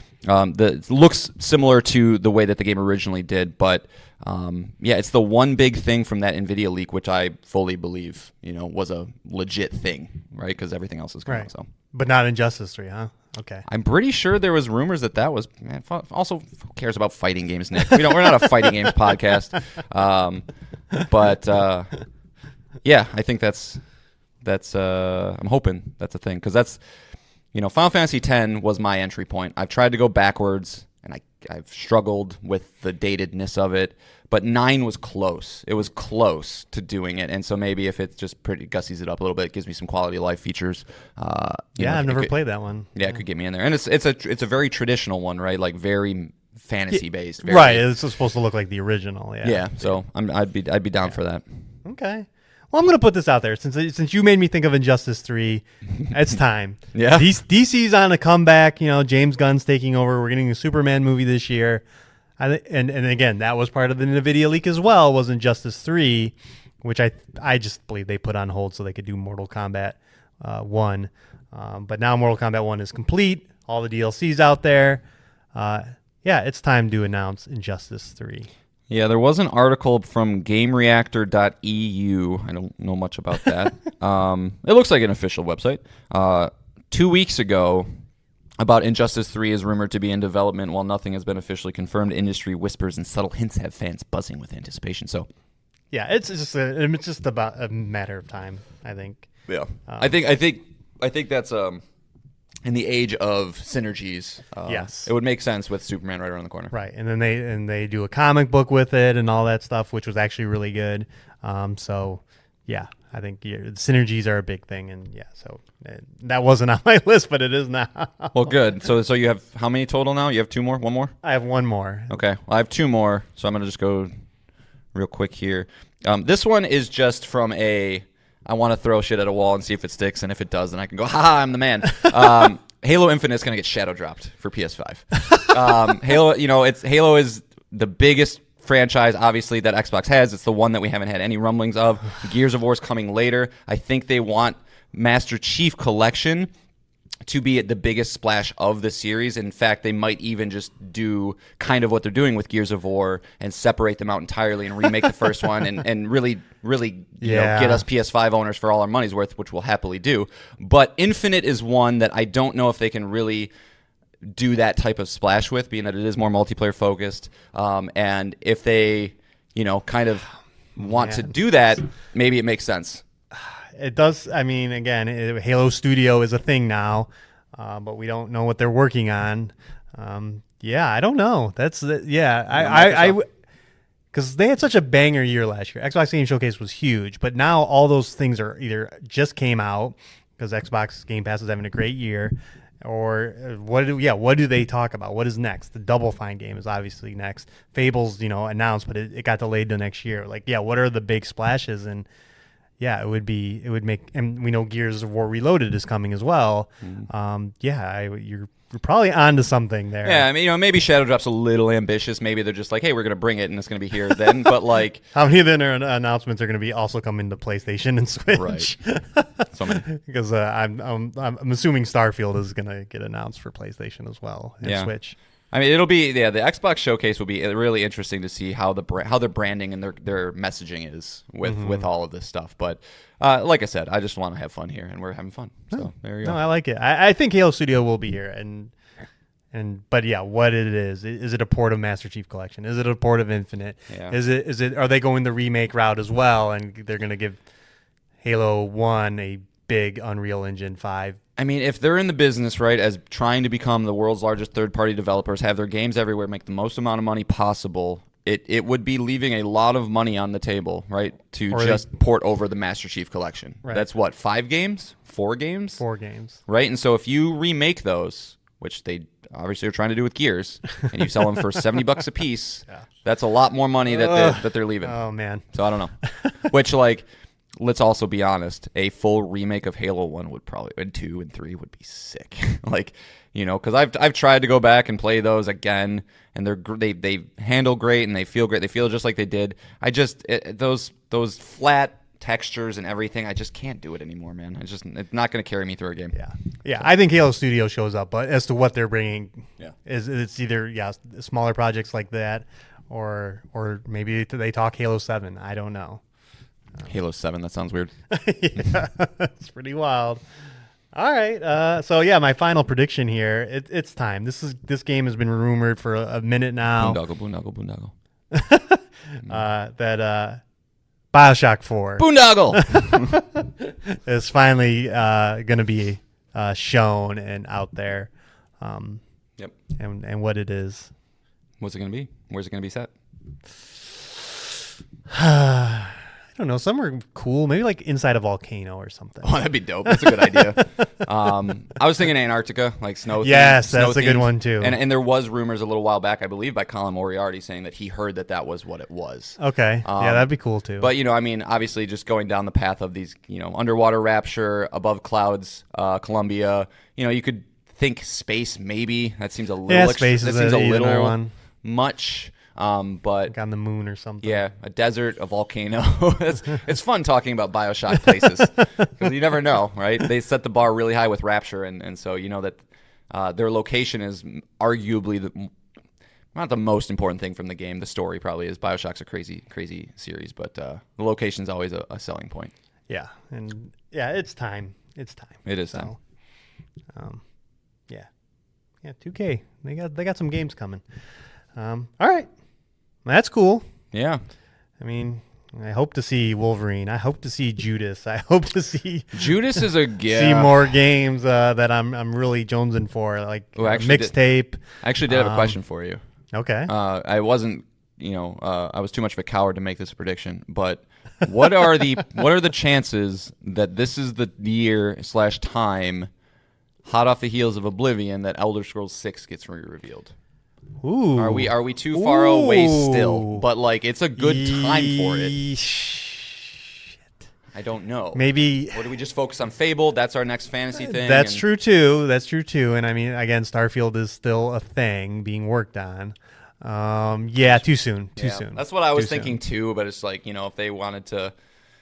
looks similar to the way that the game originally did, but it's the one big thing from that NVIDIA leak, which I fully believe, was a legit thing, right? Because everything else is coming. Right. So. But not Injustice 3, huh? Okay. I'm pretty sure there was rumors that was. Man, also, who cares about fighting games, Nick? We're not a fighting games podcast. But yeah, I think that's. I'm hoping that's a thing because that's. Final Fantasy X was my entry point. I've tried to go backwards, and I've struggled with the datedness of it. But 9 was close. It was close to doing it, and so maybe if it just pretty gussies it up a little bit, gives me some quality of life features. I've never played that one. Yeah, it could get me in there, and it's a very traditional one, right? Like very fantasy based. Right, it's supposed to look like the original. Yeah. Yeah. So I'd be down for that. Okay. Well, I'm going to put this out there since you made me think of Injustice 3. It's time. Yeah. DC's on a comeback. James Gunn's taking over. We're getting a Superman movie this year. And again, that was part of the NVIDIA leak as well, was Injustice 3, which I just believe they put on hold so they could do Mortal Kombat 1. But now Mortal Kombat 1 is complete. All the DLC's out there. It's time to announce Injustice 3. Yeah, there was an article from GameReactor.eu. I don't know much about that. It looks like an official website. 2 weeks ago, about Injustice 3 is rumored to be in development while nothing has been officially confirmed. Industry whispers and subtle hints have fans buzzing with anticipation. So, yeah, it's just about a matter of time, I think. Yeah, I think that's in the age of synergies. Yes, it would make sense with Superman right around the corner. Right, and then they do a comic book with it and all that stuff, which was actually really good. So, yeah. I think the synergies are a big thing, and so that wasn't on my list, but it is now. Well, good. So you have how many total now? You have 2 more? 1 more? I have 1 more. Okay. Well, I have 2 more, so I'm going to just go real quick here. This one is just from I want to throw shit at a wall and see if it sticks, and if it does, then I can go, ha, I'm the man. Halo Infinite is going to get shadow dropped for PS5. Halo is the biggest franchise, obviously, that Xbox has. It's the one that we haven't had any rumblings of. Gears of War is coming later. I think they want Master Chief Collection to be the biggest splash of the series. In fact, they might even just do kind of what they're doing with Gears of War and separate them out entirely and remake the first one and really get us PS5 owners for all our money's worth, which we'll happily do. But Infinite is one that I don't know if they can really do that type of splash with, being that it is more multiplayer focused. And if they, kind of want to do that, maybe it makes sense. It does. I mean, again, Halo Studio is a thing now, but we don't know what they're working on. I don't know. Because they had such a banger year last year. Xbox Game Showcase was huge, but now all those things are either just came out because Xbox Game Pass is having a great year, or what do they talk about? What is next? The Double Fine game is obviously next. Fable's announced, but it got delayed to next year. What are the big splashes? And it would make, and we know Gears of War Reloaded is coming as well. You're probably onto something there. Yeah, I mean, maybe Shadow Drop's a little ambitious. Maybe they're just like, hey, we're going to bring it and it's going to be here then. But how many of their announcements are going to be also coming to PlayStation and Switch? Right. So many. Because I'm assuming Starfield is going to get announced for PlayStation as well and Switch. I mean, it'll be the Xbox Showcase will be really interesting to see how their branding and their messaging is with all of this stuff. But like I said, I just want to have fun here, and we're having fun. So there you go. No, I like it. I think Halo Studio will be here, but what it is it a port of Master Chief Collection? Is it a port of Infinite? Yeah. Is it? Are they going the remake route as well, and they're going to give Halo 1 a big Unreal Engine 5? I mean, if they're in the business, right, as trying to become the world's largest third-party developers, have their games everywhere, make the most amount of money possible, it would be leaving a lot of money on the table, right, to port over the Master Chief Collection. Right. That's what, 5 games? 4 games? 4 games. Right, and so if you remake those, which they obviously are trying to do with Gears, and you sell them for $70 a piece, that's a lot more money that they're leaving. Oh, man. So I don't know. Which, let's also be honest, a full remake of Halo 1 would probably, and 2 and 3 would be sick. Because I've tried to go back and play those again, and they handle great and they feel great. They feel just like they did. Those flat textures and everything, I just can't do it anymore, man. It's not going to carry me through a game. Yeah. I think Halo Studio shows up, but as to what they're bringing, it's either smaller projects like that, or maybe they talk Halo 7. I don't know. Halo 7, that sounds weird. Yeah, it's pretty wild. All right. So yeah, my final prediction here. It's time. This game has been rumored for a minute now. Boondoggle. That BioShock 4 Boondoggle. is finally going to be shown and out there. Yep. And what it is. What's it going to be? Where's it going to be set? I don't know. Somewhere cool. Maybe like inside a volcano or something. Oh, that'd be dope. That's a good idea. I was thinking Antarctica, like snow. Yes, snow that's a good themed. one too. And there was rumors a little while back, I believe, by Colin Moriarty saying that he heard that was what it was. Okay. Yeah, that'd be cool too. But, I mean, obviously just going down the path of these, underwater rapture, above clouds, Columbia, you could think space maybe. That seems a little space is a another little one. much. But Like on the moon or something. yeah, a desert, a volcano. It's fun talking about BioShock places because you never know, right? They set the bar really high with Rapture, and so you know that their location is arguably not the most important thing from the game. The story probably is. BioShock's a crazy series, but the location's always a selling point. Yeah. And yeah, it's time. It's time. It is time. Yeah. Yeah, 2K. They got some games coming. All right. That's cool. Yeah. I mean, I hope to see Wolverine. I hope to see Judas. I hope to see Judas is see more games that I'm really jonesing for, like mixtape. I actually did have a question for you. Okay. I wasn't, I was too much of a coward to make this a prediction, but what are the chances that this is the year / time, hot off the heels of Oblivion, that Elder Scrolls 6 gets revealed? Ooh. Are we too far away still? But like, it's a good time for it. Shit. I don't know. Maybe. Or do we just focus on Fable? That's our next fantasy thing. That's true too. And I mean, again, Starfield is still a thing being worked on. Yeah, too soon. Too soon. That's what I was thinking too. But it's like, if they wanted to.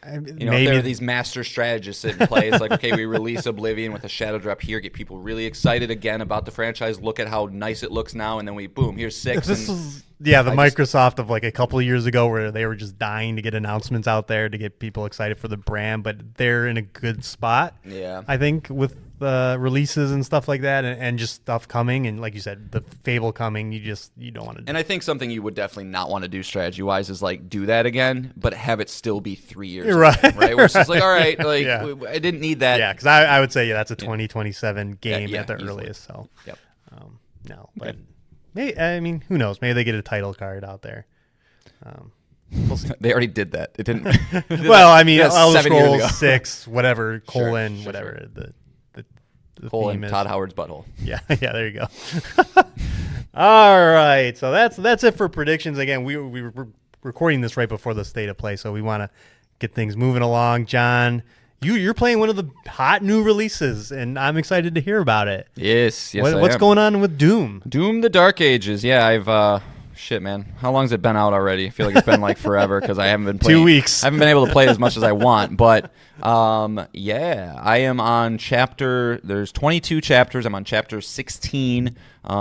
Maybe if there are these master strategists in play, it's like, okay, we release Oblivion with a shadow drop here, get people really excited again about the franchise, look at how nice it looks now, and then here's 6. This is Microsoft of like a couple of years ago where they were just dying to get announcements out there to get people excited for the brand, but they're in a good spot. Yeah. I think with releases and stuff like that and just stuff coming, and like you said, the Fable coming, you don't want to do. And I think something you would definitely not want to do strategy-wise is like do that again, but have it still be 3 years right. ago, right? Where it's just like, all right, like I didn't need that. Yeah, because I would say that's a 2027 game at the easily. earliest. So Yep. No, but maybe, I mean, who knows? Maybe they get a title card out there. We'll see. They already did that. It didn't. Well, I mean, Elder 7 years ago. Scrolls 6, whatever, Sure, whatever the Colon theme is. Todd Howard's butthole. Yeah, there you go. All right, so that's it for predictions. Again, we were recording this right before the state of play, so we want to get things moving along. John, you're playing one of the hot new releases, and I'm excited to hear about it. Yes, What's going on with Doom? Doom: The Dark Ages. Yeah, I've shit, man. How long's it been out already? I feel like it's been like forever because I haven't been playing. 2 weeks. I haven't been able to play it as much as I want, but yeah, I am on there's 22 chapters. I'm on chapter 16,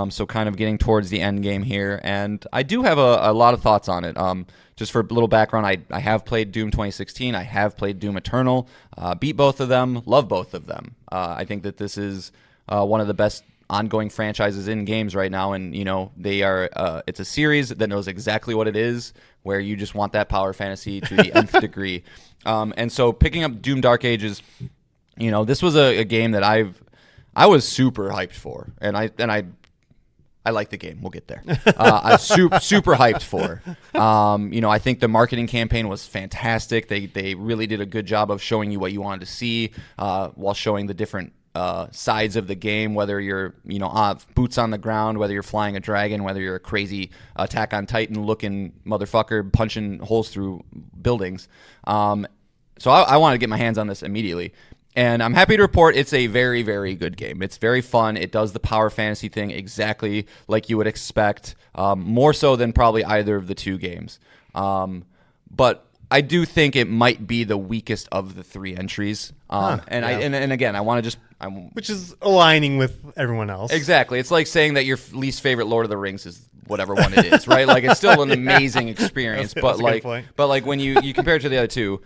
so kind of getting towards the end game here, and I do have a lot of thoughts on it. Just for a little background, I have played Doom 2016. I have played Doom Eternal. Beat both of them. Love both of them. I think that this is one of the best ongoing franchises in games right now, and they are it's a series that knows exactly what it is, where you just want that power fantasy to the nth degree. And so picking up Doom Dark Ages, this was a game that I was super hyped for, and I like the game. We'll get there. I was super hyped for. I think the marketing campaign was fantastic. They really did a good job of showing you what you wanted to see, while showing the different sides of the game, whether you're boots on the ground, whether you're flying a dragon, whether you're a crazy Attack on Titan looking motherfucker punching holes through buildings. So I wanted to get my hands on this immediately. And I'm happy to report it's a very, very good game. It's very fun. It does the power fantasy thing exactly like you would expect, more so than probably either of the two games. But I do think it might be the weakest of the 3 entries. And again, I want to just... Which is aligning with everyone else. Exactly. It's like saying that your least favorite Lord of the Rings is whatever one it is, right? Like, it's still an amazing experience. That's a good point. But when you compare it to the other two,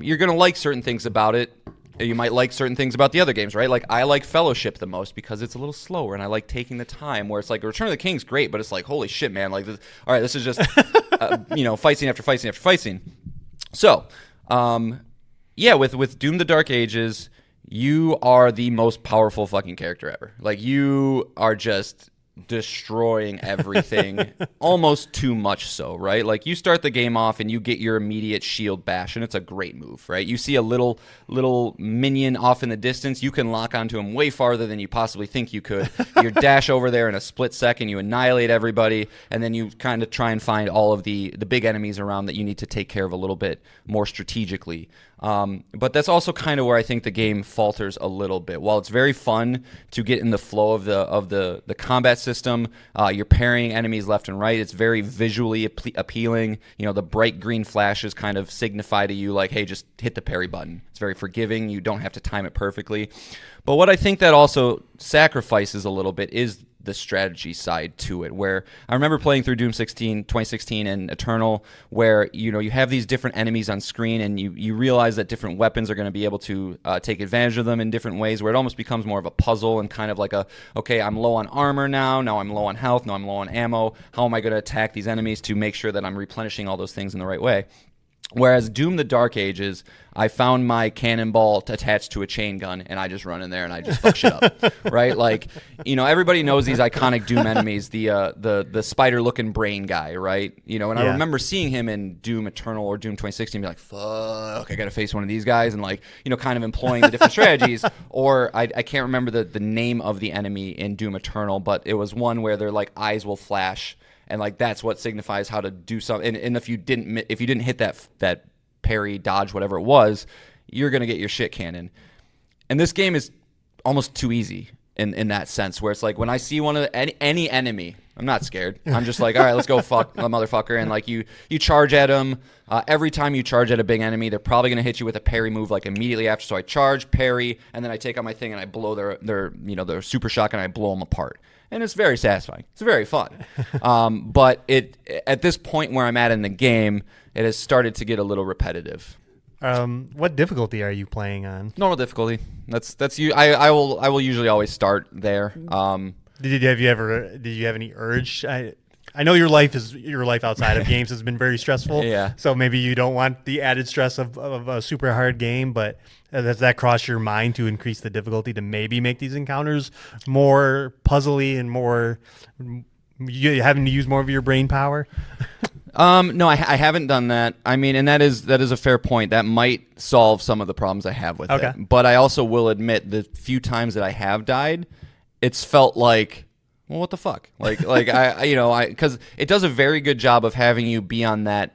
you're going to like certain things about it. you might like certain things about the other games, right? Like I like Fellowship the most because it's a little slower and I like taking the time. Where it's like Return of the King's great, but it's like holy shit, man! Like, all right, this is just fight scene after fight scene after fight scene. So, yeah, with Doom: The Dark Ages, you are the most powerful fucking character ever. Like you are just destroying everything almost too much so, right? Like you start the game off and you get your immediate shield bash and it's a great move, right? You see a little minion off in the distance, you can lock onto him way farther than you possibly think you could. You dash over there in a split second, you annihilate everybody, and then you kind of try and find all of the big enemies around that you need to take care of a little bit more strategically. But that's also kind of where I think the game falters a little bit. While it's very fun to get in the flow of the combat system, you're parrying enemies left and right. It's very visually appealing. You know, the bright green flashes kind of signify to you like, hey, just hit the parry button. It's very forgiving. You don't have to time it perfectly. But what I think that also sacrifices a little bit is the strategy side to it, where I remember playing through Doom 2016 and Eternal, where you have these different enemies on screen and you realize that different weapons are going to be able to take advantage of them in different ways, where it almost becomes more of a puzzle and kind of like okay, I'm low on armor now I'm low on health, now I'm low on ammo, how am I going to attack these enemies to make sure that I'm replenishing all those things in the right way? Whereas Doom: The Dark Ages, I found my cannonball attached to a chain gun, and I just run in there and I just fuck shit up, right? Like, everybody knows these iconic Doom enemies, the spider-looking brain guy, right? And I remember seeing him in Doom Eternal or Doom 2016 and be like, fuck, I got to face one of these guys, and like, kind of employing the different strategies. Or I can't remember the name of the enemy in Doom Eternal, but it was one where their like eyes will flash. And like that's what signifies how to do something. And if you didn't hit that parry, dodge, whatever it was, you're gonna get your shit cannon. And this game is almost too easy in that sense, where it's like when I see one of any enemy, I'm not scared. I'm just like, all right, let's go fuck a motherfucker. And like you charge at them. Every time you charge at a big enemy, they're probably gonna hit you with a parry move like immediately after. So I charge, parry, and then I take out my thing and I blow their super shotgun and I blow them apart. And it's very satisfying. It's very fun. But at this point where I'm at in the game, it has started to get a little repetitive. What difficulty are you playing on? Normal difficulty. That's you. I will usually always start there. Did you have any urge? I know your life outside of games has been very stressful. Yeah. So maybe you don't want the added stress of a super hard game, but does that cross your mind to increase the difficulty to maybe make these encounters more puzzly and more you having to use more of your brain power? No, I haven't done that. I mean, and that is a fair point. That might solve some of the problems I have with it. But I also will admit the few times that I have died, it's felt like, well, what the fuck? Like because it does a very good job of having you be on that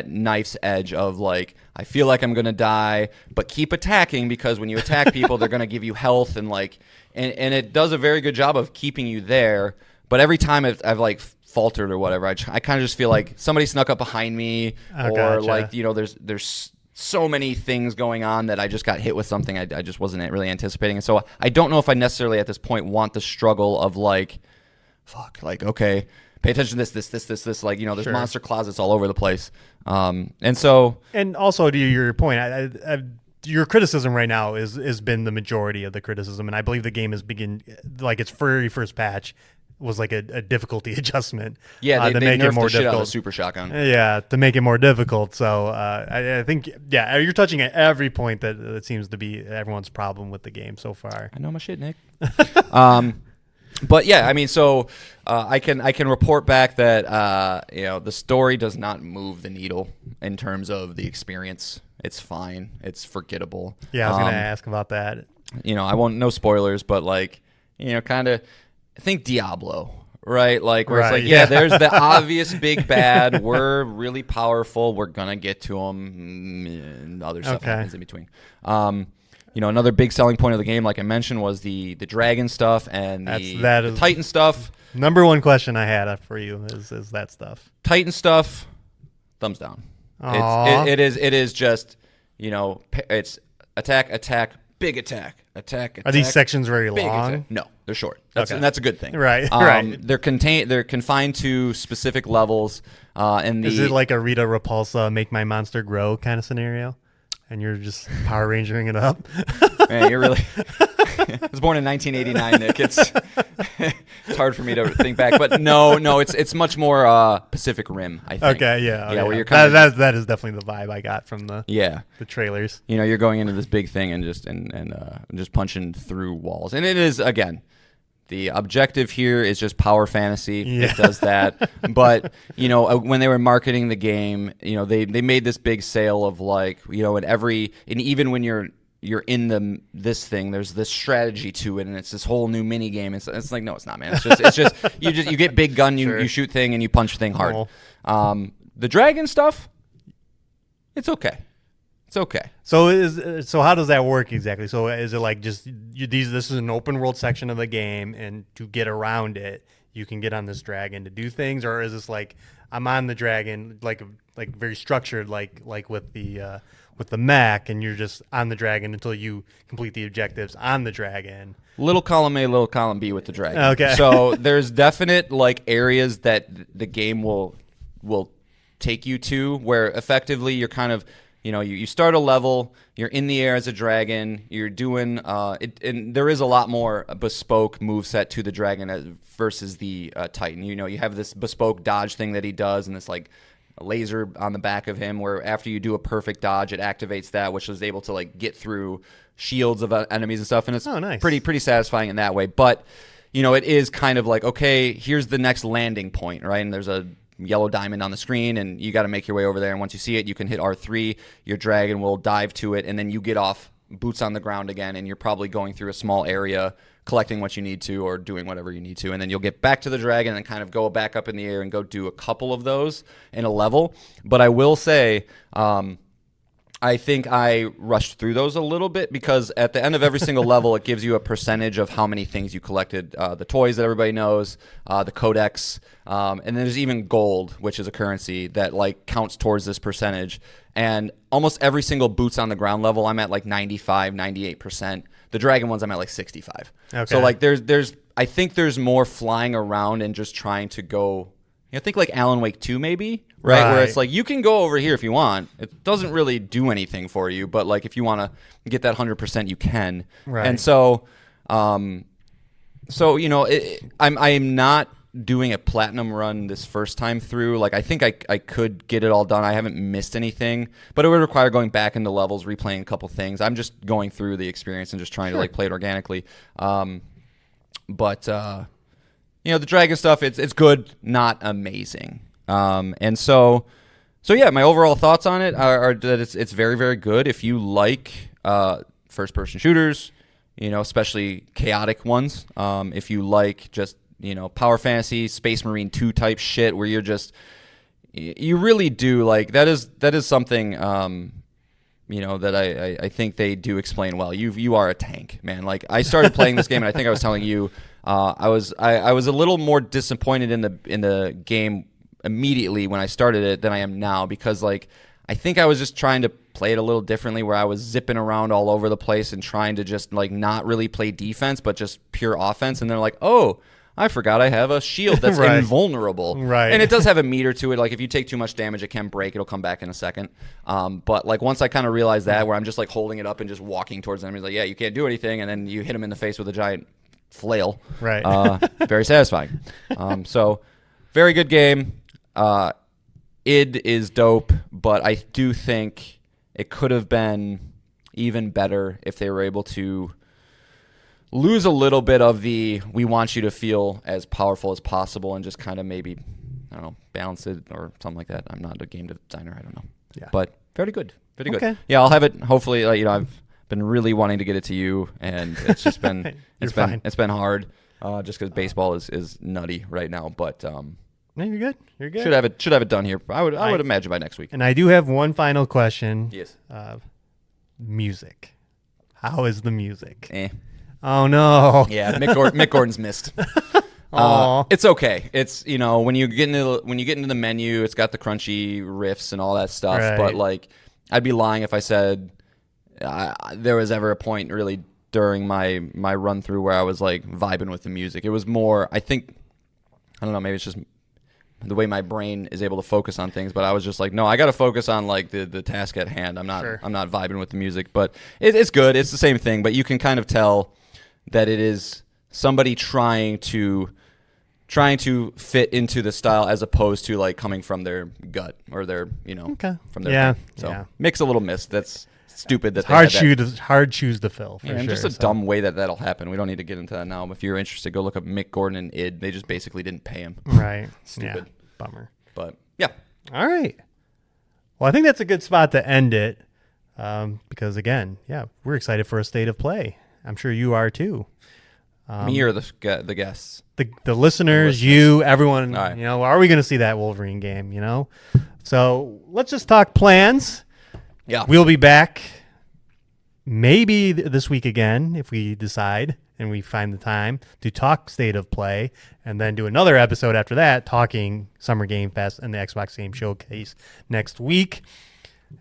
knife's edge of like, I feel like I'm gonna die, but keep attacking because when you attack people, they're gonna give you health and like, and it does a very good job of keeping you there. But every time I've like faltered or whatever, I kind of just feel like somebody snuck up behind me, or like there's so many things going on that I just got hit with something I just wasn't really anticipating. And so I don't know if I necessarily at this point want the struggle of like, fuck, like, okay, pay attention to this, like, there's monster closets all over the place. And also to your point, your criticism right now has been the majority of the criticism. And I believe the game has like its very first patch was like a difficulty adjustment. Yeah, to they make nerfed it more the shit difficult. out of the super shotgun. Yeah, to make it more difficult. So I think, you're touching at every point that seems to be everyone's problem with the game so far. I know my shit, Nick. But yeah, I mean, so I can report back that the story does not move the needle in terms of the experience. It's fine. It's forgettable. Yeah, I was going to ask about that. I won't, no spoilers, but like, kind of think Diablo, right? Like where it's like, there's the obvious big bad. We're really powerful. We're gonna get to them. And other stuff happens in between. Another big selling point of the game, like I mentioned, was the dragon stuff and the Titan stuff. Number one question I had for you is that stuff. Titan stuff, thumbs down. It is just, it's attack, big attack. Are these sections very long? Attack. No, they're short. And that's a good thing. Right. Right. They're confined to specific levels. Is it like a Rita Repulsa, make my monster grow kind of scenario? and you're just Power Rangering it up. Man, you're really. I was born in 1989, Nick. It's hard for me to think back, but no, it's much more Pacific Rim, I think. Okay, yeah, yeah. Where you're kind of that is definitely the vibe I got from the trailers. You know, you're going into this big thing and just punching through walls, and it is again. The objective here is just power fantasy. Yeah. It does that. But, you know, when they were marketing the game, you know, they made this big sale of like, you know, and even when you're in this thing, there's this strategy to it, and it's this whole new mini game. It's like, no, it's not, man. It's just you get big gun, you shoot thing, and you punch thing hard. Cool. The dragon stuff, it's okay. It's okay. So how does that work exactly? So is it like just this is an open world section of the game, and to get around it, you can get on this dragon to do things, or is this like I'm on the dragon, like very structured, like with the mech, and you're just on the dragon until you complete the objectives on the dragon? Little column A, little column B with the dragon. Okay. So there's definite like areas that the game will take you to where effectively you're kind of, you know, you start a level, you're in the air as a dragon, you're doing and there is a lot more bespoke moveset to the dragon versus the Titan. You know, you have this bespoke dodge thing that he does, and this like laser on the back of him where after you do a perfect dodge, it activates that, which is able to like get through shields of enemies and stuff, and it's nice. pretty satisfying in that way. But, you know, it is kind of like, okay, here's the next landing point, right? And there's a yellow diamond on the screen, and you got to make your way over there, and once you see it, you can hit R3, your dragon will dive to it, and then you get off boots on the ground again, and you're probably going through a small area collecting what you need to or doing whatever you need to, and then you'll get back to the dragon and kind of go back up in the air and go do a couple of those in a level. But I will say I think I rushed through those a little bit because at the end of every single level, it gives you a percentage of how many things you collected. The toys that everybody knows, the codex, and then there's even gold, which is a currency that like counts towards this percentage. And almost every single boots on the ground level, I'm at like 95, 98%. The dragon ones, I'm at like 65. Okay. So like I think there's more flying around and just trying to go. I think like Alan Wake 2 maybe, right? Where it's like you can go over here if you want. It doesn't really do anything for you, but like if you want to get that 100%, you can. Right. And so, you know, I am not doing a platinum run this first time through. Like I think I could get it all done. I haven't missed anything, but it would require going back into levels, replaying a couple things. I'm just going through the experience and just trying to like play it organically. But you know, the dragon stuff, it's good, not amazing. And so yeah, my overall thoughts on it are that it's very, very good. If you like first-person shooters, you know, especially chaotic ones, if you like just, you know, power fantasy, Space Marine 2 type shit where you're just, you really do, like, that is something, you know, that I think they do explain well. You are a tank, man. Like, I started playing this game, and I think I was telling you, I was a little more disappointed in the game immediately when I started it than I am now, because like I think I was just trying to play it a little differently, where I was zipping around all over the place and trying to just like not really play defense but just pure offense, and they're like, oh, I forgot I have a shield that's Right. invulnerable. Right. And it does have a meter to it. Like if you take too much damage, it can break. It'll come back in a second. But like once I kind of realized that, where I'm just like holding it up and just walking towards them, he's like, yeah, you can't do anything, and then you hit him in the face with a giant flail. Right. Very satisfying. So very good game. Id is dope, but I do think it could have been even better if they were able to lose a little bit of the we want you to feel as powerful as possible and just kind of maybe, I don't know, balance it or something like that. I'm not a game designer. I don't know. Yeah. But very good. Very good. Okay. Yeah, I'll have it hopefully. You know, I've been really wanting to get it to you, and it's just been Fine. it's been hard just because baseball is nutty right now. But No, you're good. You're good. should have it done here. I would imagine by next week. And I do have one final question. Yes. Music. How is the music? Oh no. Yeah, Mick Gordon's missed. Aw. It's okay. It's, you know, when you get into the menu, it's got the crunchy riffs and all that stuff. Right. But like, I'd be lying if I said there was ever a point really during my run through where I was like vibing with the music. It was more, I think, I don't know, maybe it's just the way my brain is able to focus on things. But I was just like, no, I got to focus on like the task at hand. I'm not vibing with the music, but it's good. It's the same thing, but you can kind of tell that it is somebody trying to fit into the style as opposed to like coming from their gut or their, from their gut. So makes a little miss. That's stupid. That's hard shoes to fill. For and sure, just a dumb way that'll happen. We don't need to get into that now. If you're interested, go look up Mick Gordon and id. They just basically didn't pay him. Right. Stupid. Yeah. Bummer. But yeah. All right. Well, I think that's a good spot to end it because again, we're excited for a state of play. I'm sure you are too. Me or the guests? The listeners, you, everyone. Right. Are we going to see that Wolverine game? So let's just talk plans. Yeah. We'll be back maybe this week again if we decide and we find the time to talk state of play, and then do another episode after that talking Summer Game Fest and the Xbox Game Showcase next week.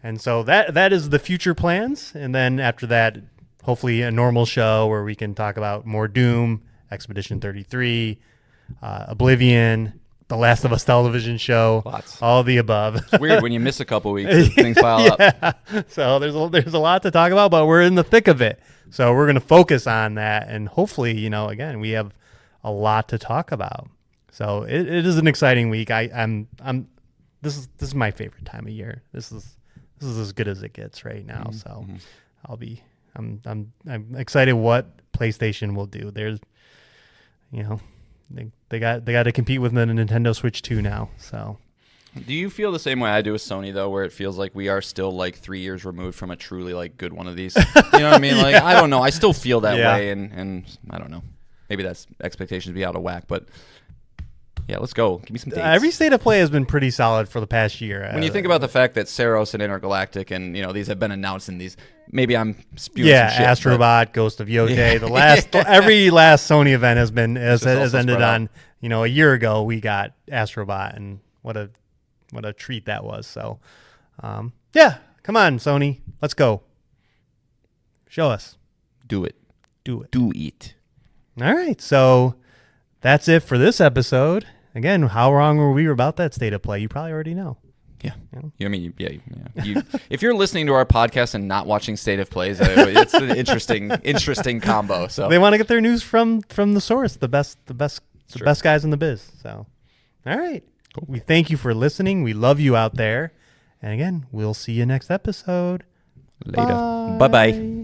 And so that is the future plans. And then after that, hopefully a normal show where we can talk about more Doom, Expedition 33, Oblivion, The Last of Us television show, all of the above. It's weird when you miss a couple weeks, things pile up. So there's a lot to talk about, but we're in the thick of it. So we're going to focus on that, and hopefully, again, we have a lot to talk about. So it is an exciting week. This is my favorite time of year. This is as good as it gets right now. So I'm excited what PlayStation will do. There's, they got to compete with the Nintendo Switch 2 now. So, do you feel the same way I do with Sony though, where it feels like we are still like 3 years removed from a truly like good one of these? You know what I mean? Like I don't know. I still feel that way, and I don't know. Maybe that's expectations be out of whack, but. Yeah, let's go. Give me some dates. Every state of play has been pretty solid for the past year. When you think about the fact that Saros and Intergalactic and these have been announced in these, maybe I'm spewing some shit. Astrobot, Ghost of Yote. Every last Sony event has ended on. A year ago we got Astrobot, and what a treat that was. So, come on, Sony, let's go. Show us. Do it. All right, so that's it for this episode. Again, how wrong were we about that state of play? You probably already know. Yeah. I mean, if you're listening to our podcast and not watching State of Plays, it's an interesting combo. So they want to get their news from the source, the best guys in the biz. So, all right. Cool. We thank you for listening. We love you out there. And again, we'll see you next episode. Later. Bye-bye.